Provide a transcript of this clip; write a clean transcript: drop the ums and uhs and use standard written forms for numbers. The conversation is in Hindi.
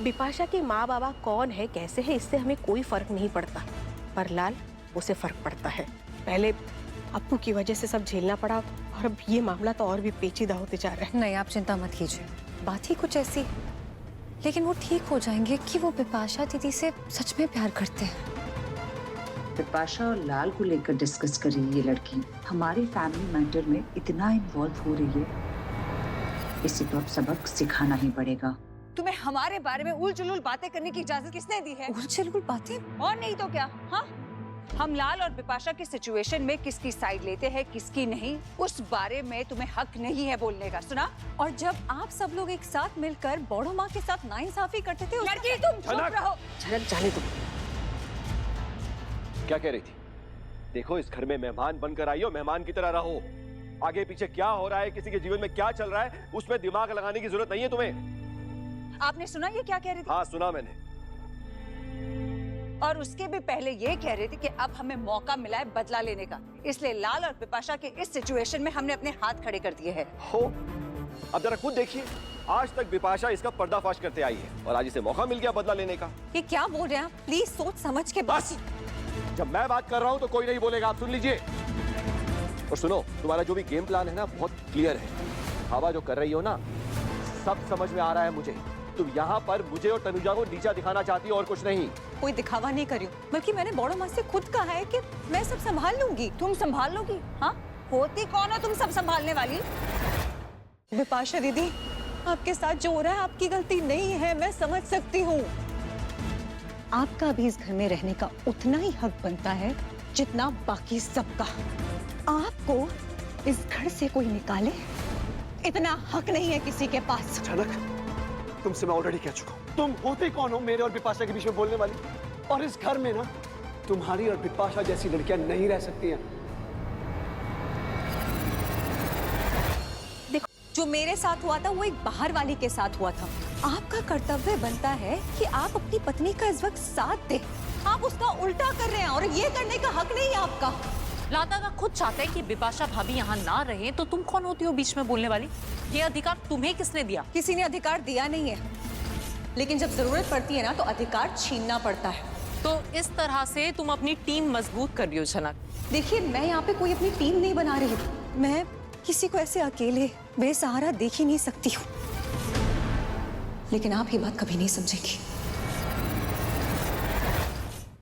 बिपाशा के माँ बाबा कौन है, कैसे है, इससे हमें कोई फर्क नहीं पड़ता, पर लाल, उसे फर्क पड़ता है। पहले अप्पू की वजह से सब झेलना पड़ा और अब ये मामला तो और भी पेचीदा होते जा रहा है। नहीं, आप चिंता मत कीजिए, बात ही कुछ ऐसी, लेकिन वो ठीक हो जाएंगे कि वो बिपाशा दीदी से सच में प्यार करते हैं। बिपाशा और लाल को लेकर डिस्कस कर रही है ये लड़की, हमारी फैमिली मैटर में इतना इन्वॉल्व हो रही है, इसी को अब सबक सिखाना ही पड़ेगा। तुम्हें हमारे बारे में उल-जुलूल बातें करने की इजाजत किसने दी है? उल-जुलूल बातें? और नहीं तो क्या? हाँ, हम लाल और बिपाशा की सिचुएशन में किसकी साइड लेते हैं, किसकी नहीं, उस बारे में तुम्हें हक नहीं है बोलने का, सुना? और जब आप सब लोग एक साथ मिलकर बड़ों माँ के साथ नाइंसाफी करते थे, लड़की तुम चुप रहो। झनक, जाने दो। क्या कह रही थी? देखो, इस घर में मेहमान बनकर आई हो, मेहमान की तरह रहो। आगे पीछे क्या हो रहा है, किसी के जीवन में क्या चल रहा है, उसमें दिमाग लगाने की जरूरत नहीं है तुम्हें। आपने सुना ये क्या कह रही थी? हाँ, सुना मैंने। और उसके भी पहले ये कह रही थी कि अब हमें मौका मिला है बदला लेने का, इसलिए लाल और बिपाशा के इस सिचुएशन में हमने अपने हाथ खड़े कर दिए हैं। हो, अब जरा खुद देखिए, आज तक बिपाशा इसका पर्दाफाश करते आई है और आज इसे मौका मिल गया बदला लेने का। ये क्या बोल रहे हैं आप? प्लीज सोच समझ के बस, जब मैं बात कर रहा हूँ तो कोई नहीं बोलेगा, आप सुन लीजिए। और सुनो, तुम्हारा जो भी गेम प्लान है ना, बहुत क्लियर है। हवा जो कर रही हो ना, सब समझ में आ रहा है मुझे। तुम यहाँ पर मुझे और तनुजा को नीचा दिखाना चाहती हो और कुछ नहीं। कोई दिखावा नहीं करी हूँ, बल्कि मैंने बड़ों माँ से खुद कहा है कि मैं सब संभाल लूंगी। तुम संभाल लोगी? हाँ, होती कौन हो तुम सब संभालने वाली? बिपाशा दीदी, आपके साथ जो हो रहा है आपकी गलती नहीं है, मैं समझ सकती हूँ। आपका भी इस घर में रहने का उतना ही हक बनता है जितना बाकी सबका। आपको इस घर से कोई निकाले, इतना हक नहीं है किसी के पास। झनक, तुमसे मैं ऑलरेडी कह चुका हूँ, तुम होते कौन हो मेरे और बिपाशा के बीच में बोलने वाली? और इस घर में ना तुम्हारी और बिपाशा जैसी लड़कियां नहीं रह सकती हैं। देखो, जो मेरे साथ हुआ था वो एक बाहर वाली के साथ हुआ था। आपका कर्तव्य बनता है कि आप अपनी पत्नी का इस वक्त साथ दें। आप उसका उल्टा कर रहे हैं और ये करने का हक नहीं है आपका। लाता खुद चाहता है कि बिपाशा भाभी यहाँ ना रहे, तो तुम कौन होती हो बीच में बोलने वाली? ये अधिकार तुम्हें किसने दिया? किसी ने अधिकार दिया नहीं है, लेकिन जब जरूरत पड़ती है ना तो अधिकार छीनना पड़ता है। तो इस तरह से तुम अपनी टीम मजबूत कर रही हो झनक। देखिए, मैं यहाँ पे कोई अपनी टीम नहीं बना रही हूँ। मैं किसी को ऐसे अकेले बेसहारा देख ही नहीं सकती हूँ, लेकिन आप ये बात कभी नहीं समझेंगी।